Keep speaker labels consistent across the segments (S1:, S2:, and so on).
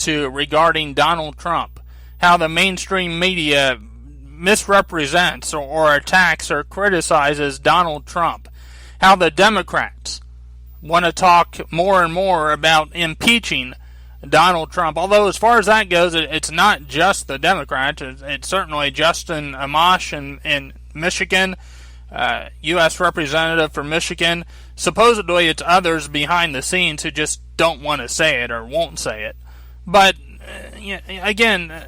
S1: to regarding Donald Trump, how the mainstream media misrepresents or attacks or criticizes Donald Trump, how the Democrats want to talk more and more about impeaching Donald Trump. Although as far as that goes, it's not just the Democrats. It's certainly Justin Amash in Michigan, U.S. Representative for Michigan. Supposedly it's others behind the scenes who just don't want to say it or won't say it. But, again,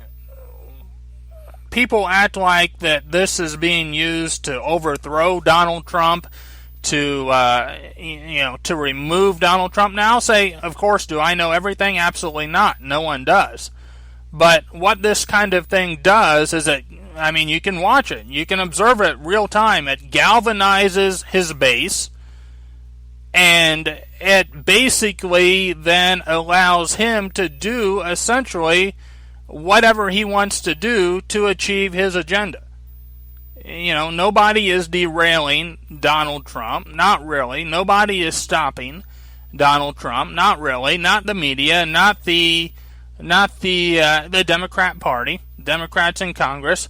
S1: people act like that this is being used to overthrow Donald Trump, to remove Donald Trump. Now I'll say, of course, do I know everything? Absolutely not. No one does. But what this kind of thing does is you can watch it. You can observe it real time. It galvanizes his base, and it basically then allows him to do essentially whatever he wants to do to achieve his agenda. Nobody is derailing Donald Trump. Not really. Nobody is stopping Donald Trump. Not really. Not the media. Not the Democrat Party. Democrats in Congress.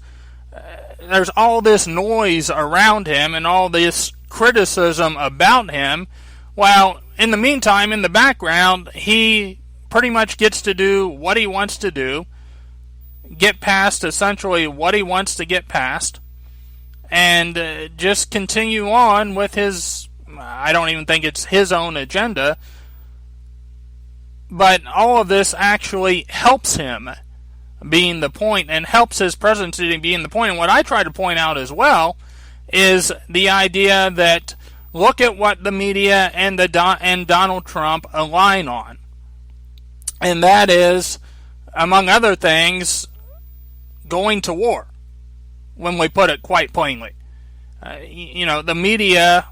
S1: There's all this noise around him and all this criticism about him. While in the meantime, in the background, he pretty much gets to do what he wants to do, get past essentially what he wants to get past, and just continue on with his, I don't even think it's his own agenda, but all of this actually helps him being the point, and helps his presidency being the point. And what I try to point out as well is the idea that look at what the media and Donald Trump align on. And that is, among other things, going to war, when we put it quite plainly. The media,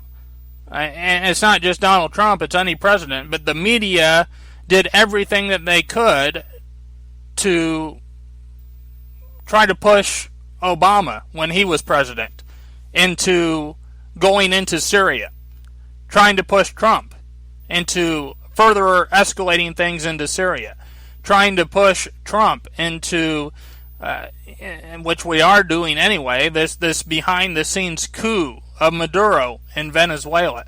S1: and it's not just Donald Trump, it's any president, but the media did everything that they could to try to push Obama, when he was president, into going into Syria, trying to push Trump into further escalating things into Syria, trying to push Trump into, which we are doing anyway, this behind-the-scenes coup of Maduro in Venezuela,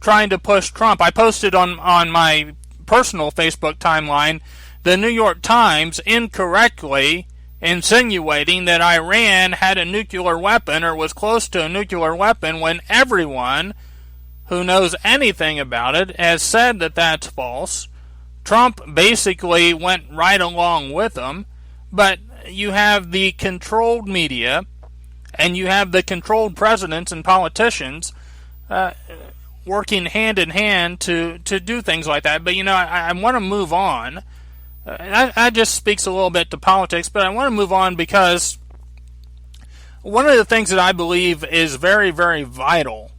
S1: trying to push Trump. I posted on my personal Facebook timeline the New York Times incorrectly insinuating that Iran had a nuclear weapon or was close to a nuclear weapon, when everyone who knows anything about it has said that that's false. Trump basically went right along with them, but you have the controlled media and you have the controlled presidents and politicians working hand in hand to do things like that. But I want to move on. That just speaks a little bit to politics, but I want to move on because one of the things that I believe is very, very vital,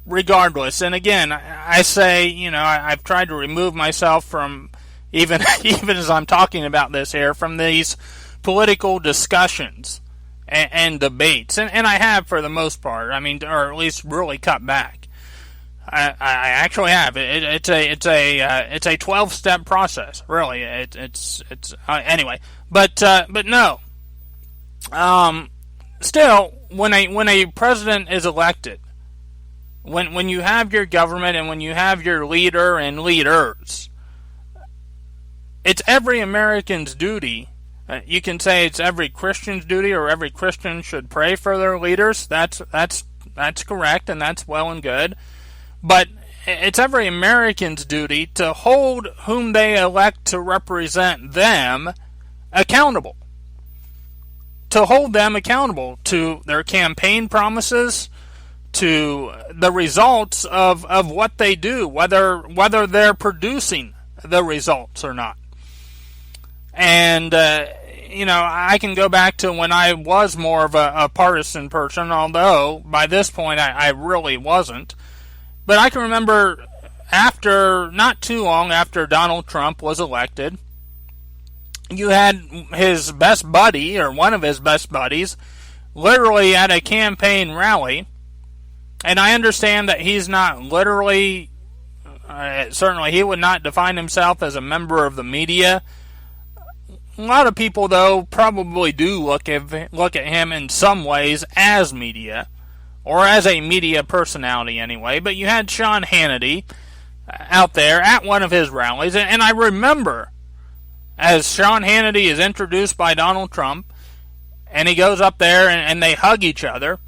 S1: regardless, and again, I say, I've tried to remove myself from, even as I'm talking about this here, from these political discussions and debates, and I have for the most part, or at least really cut back. I actually have. It's a 12-step process, really. It's anyway. But no. Still, when a president is elected, when you have your government and when you have your leader and leaders, it's every American's duty. You can say it's every Christian's duty, or every Christian should pray for their leaders. That's correct, and that's well and good. But it's every American's duty to hold whom they elect to represent them accountable. To hold them accountable to their campaign promises, to the results of what they do, whether they're producing the results or not. And, I can go back to when I was more of a partisan person, although by this point I really wasn't. But I can remember not too long after Donald Trump was elected, you had his best buddy, or one of his best buddies, literally at a campaign rally. And I understand that he's not literally, certainly he would not define himself as a member of the media, A lot of people, though, probably do look at him in some ways as media, or as a media personality anyway. But you had Sean Hannity out there at one of his rallies, and I remember as Sean Hannity is introduced by Donald Trump, and he goes up there and they hug each other.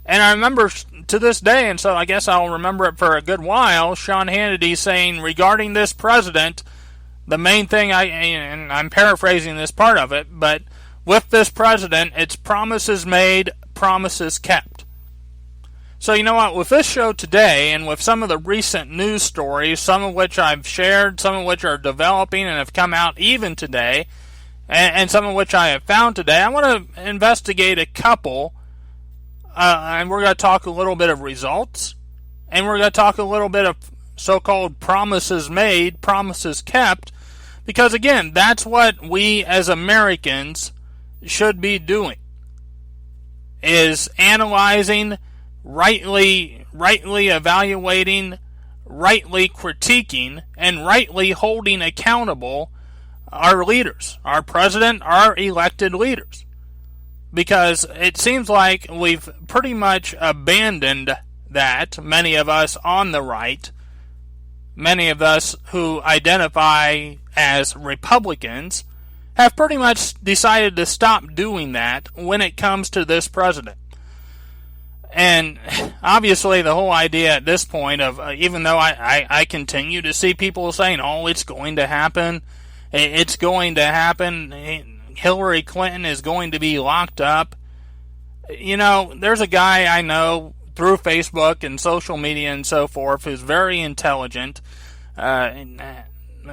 S1: And I remember to this day, and so I guess I'll remember it for a good while, Sean Hannity saying regarding this president, the main thing, and I'm paraphrasing this part of it, but with this president, it's promises made, promises kept. So you know what, with this show today, and with some of the recent news stories, some of which I've shared, some of which are developing and have come out even today, and some of which I have found today, I want to investigate a couple, and we're going to talk a little bit of results, and we're going to talk a little bit of so-called promises made, promises kept, because again, that's what we as Americans should be doing, is analyzing, rightly evaluating, rightly critiquing, and rightly holding accountable our leaders, our president, our elected leaders. Because it seems like we've pretty much abandoned that, many of us on the right, many of us who identify as Republicans, have pretty much decided to stop doing that when it comes to this president. And obviously the whole idea at this point of, even though I continue to see people saying, oh, it's going to happen, Hillary Clinton is going to be locked up. You know, there's a guy I know through Facebook and social media and so forth who's very intelligent,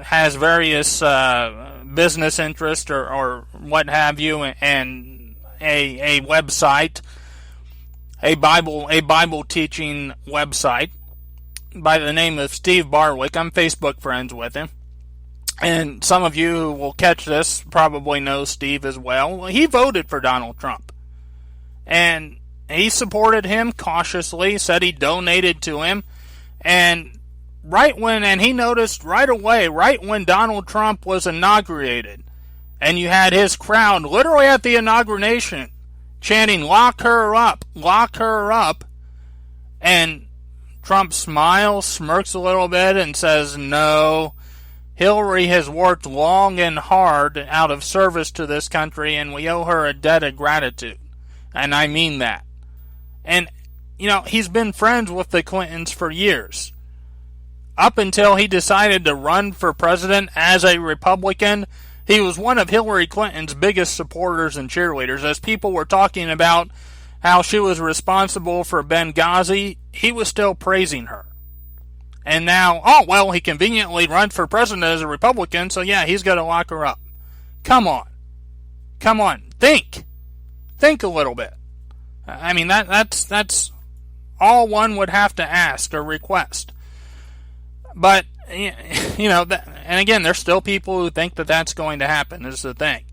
S1: has various business interests or what have you, and a website, a Bible teaching website by the name of Steve Barwick. I'm Facebook friends with him. And some of you who will catch this probably know Steve as well. He voted for Donald Trump. And he supported him cautiously, said he donated to him. And he noticed right away, right when Donald Trump was inaugurated, and you had his crowd literally at the inauguration chanting, lock her up, lock her up. And Trump smiles, smirks a little bit, and says, no, Hillary has worked long and hard out of service to this country, and we owe her a debt of gratitude. And I mean that. And, you know, he's been friends with the Clintons for years. Up until he decided to run for president as a Republican, he was one of Hillary Clinton's biggest supporters and cheerleaders. As people were talking about how she was responsible for Benghazi, he was still praising her. And now, oh, well, he conveniently runs for president as a Republican, so yeah, he's got to lock her up. Come on. Come on. Think. Think a little bit. I mean, that's all one would have to ask or request. But, you know, and again, there's still people who think that that's going to happen, is the thing.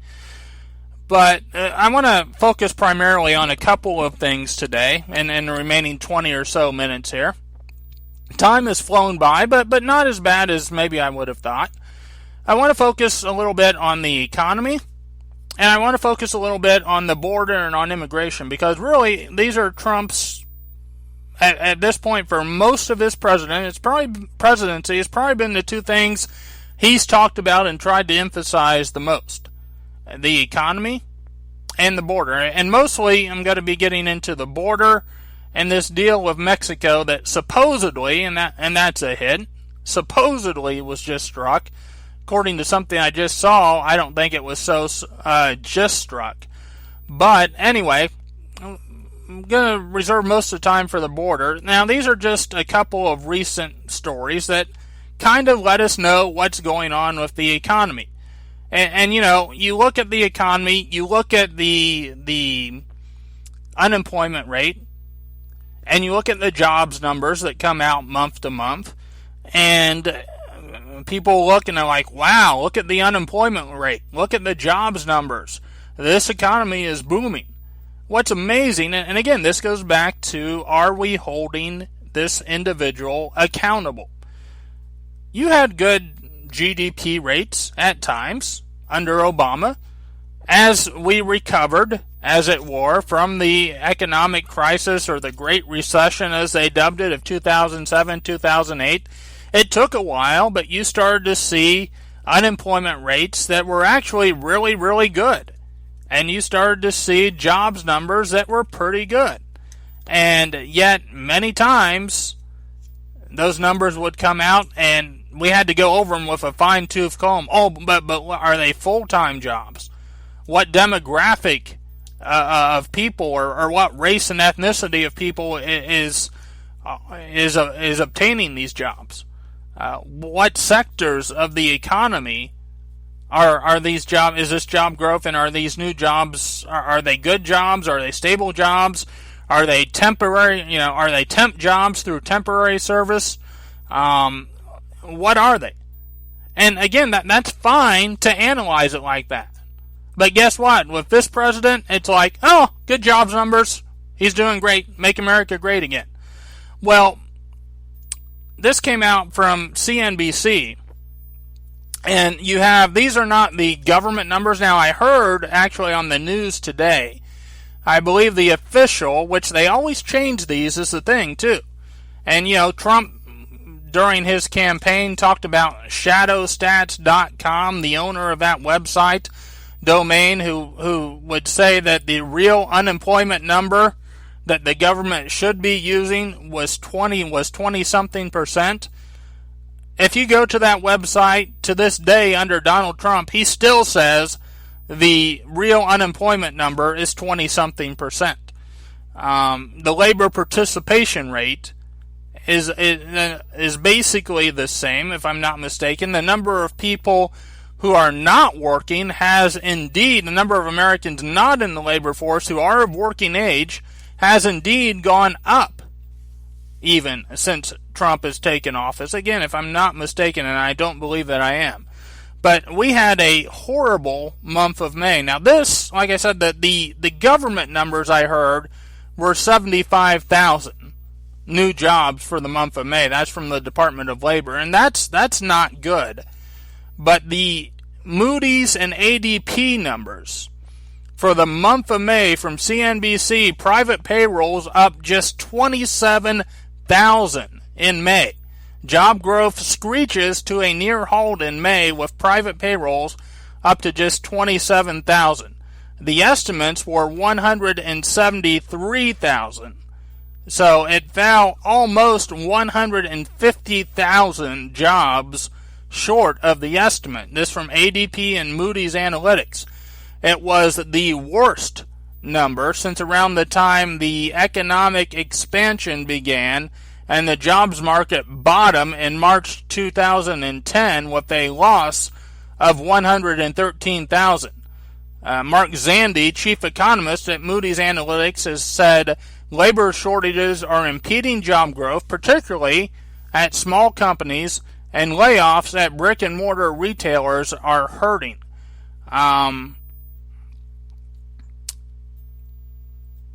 S1: But I want to focus primarily on a couple of things today, and in the remaining 20 or so minutes here. Time has flown by, but not as bad as maybe I would have thought. I want to focus a little bit on the economy, and I want to focus a little bit on the border and on immigration, because really, these are Trump's, at this point, for most of his presidency, it's probably been the two things he's talked about and tried to emphasize the most. The economy and the border. And mostly, I'm going to be getting into the border and this deal with Mexico that supposedly, and that's a hit, supposedly was just struck. According to something I just saw, I don't think it was so just struck. But anyway, I'm going to reserve most of the time for the border. Now, these are just a couple of recent stories that kind of let us know what's going on with the economy. And you know, you look at the economy, you look at the unemployment rate, and you look at the jobs numbers that come out month to month, and people look and they're like, wow, look at the unemployment rate. Look at the jobs numbers. This economy is booming. What's amazing, and again, this goes back to, are we holding this individual accountable? You had good GDP rates at times. under Obama, as we recovered, as it were, from the economic crisis, or the Great Recession as they dubbed it, of 2007, 2008. It took a while, but you started to see unemployment rates that were actually really, really good. And you started to see jobs numbers that were pretty good. And yet, many times, those numbers would come out and we had to go over them with a fine-tooth comb. Oh, but are they full-time jobs? What demographic of people, or what race and ethnicity of people is obtaining these jobs? What sectors of the economy are these jobs? Is this job growth, and are these new jobs? Are they good jobs? Are they stable jobs? Are they temporary? Are they temp jobs through temporary service? What are they? And again, that's fine to analyze it like that. But guess what? With this president, it's like, oh, good jobs numbers. He's doing great. Make America great again. Well, this came out from CNBC. And you have, these are not the government numbers. Now, I heard actually on the news today, I believe the official, which they always change these, is the thing too. And, Trump, during his campaign, talked about shadowstats.com, the owner of that website domain, who would say that the real unemployment number that the government should be using was 20-something%. If you go to that website to this day under Donald Trump, he still says the real unemployment number is 20-something%. The labor participation rate is basically the same, if I'm not mistaken. The number of people who are not working has indeed, the number of Americans not in the labor force who are of working age has indeed gone up, even since Trump has taken office. Again, if I'm not mistaken, and I don't believe that I am. But we had a horrible month of May. Now this, like I said, the government numbers I heard were 75,000 new jobs for the month of May. That's from the Department of Labor, and that's not good. But the Moody's and ADP numbers for the month of May from CNBC, private payrolls up just 27,000 in May. Job growth screeches to a near halt in May, with private payrolls up to just 27,000. The estimates were 173,000. So it fell almost 150,000 jobs short of the estimate. This from ADP and Moody's Analytics. It was the worst number since around the time the economic expansion began and the jobs market bottomed in March 2010 with a loss of 113,000. Mark Zandi, chief economist at Moody's Analytics, has said labor shortages are impeding job growth, particularly at small companies, and layoffs at brick-and-mortar retailers are hurting.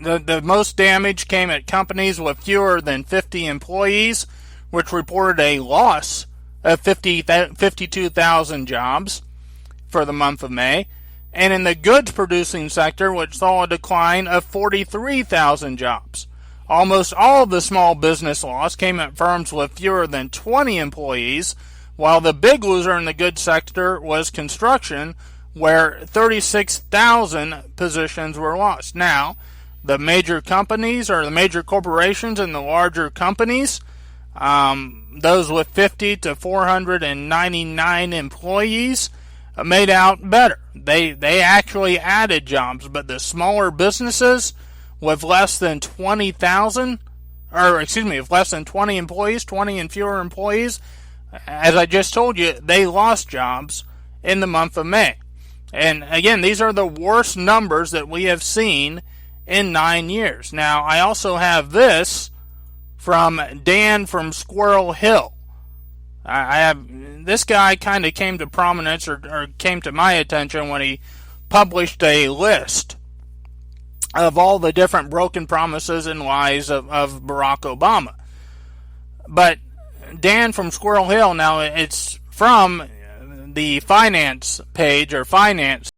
S1: The most damage came at companies with fewer than 50 employees, which reported a loss of 52,000 jobs for the month of May, and in the goods-producing sector, which saw a decline of 43,000 jobs. Almost all of the small business loss came at firms with fewer than 20 employees, while the big loser in the goods sector was construction, where 36,000 positions were lost. Now, the major companies, or the major corporations and the larger companies, those with 50 to 499 employees, made out better. They actually added jobs, but the smaller businesses with less than 20,000, with less than 20 employees, 20 and fewer employees, as I just told you, they lost jobs in the month of May. And again, these are the worst numbers that we have seen in 9 years. Now, I also have this from Dan from Squirrel Hill. I have this guy kind of came to prominence or came to my attention when he published a list of all the different broken promises and lies of Barack Obama. But Dan from Squirrel Hill, now it's from the finance page or finance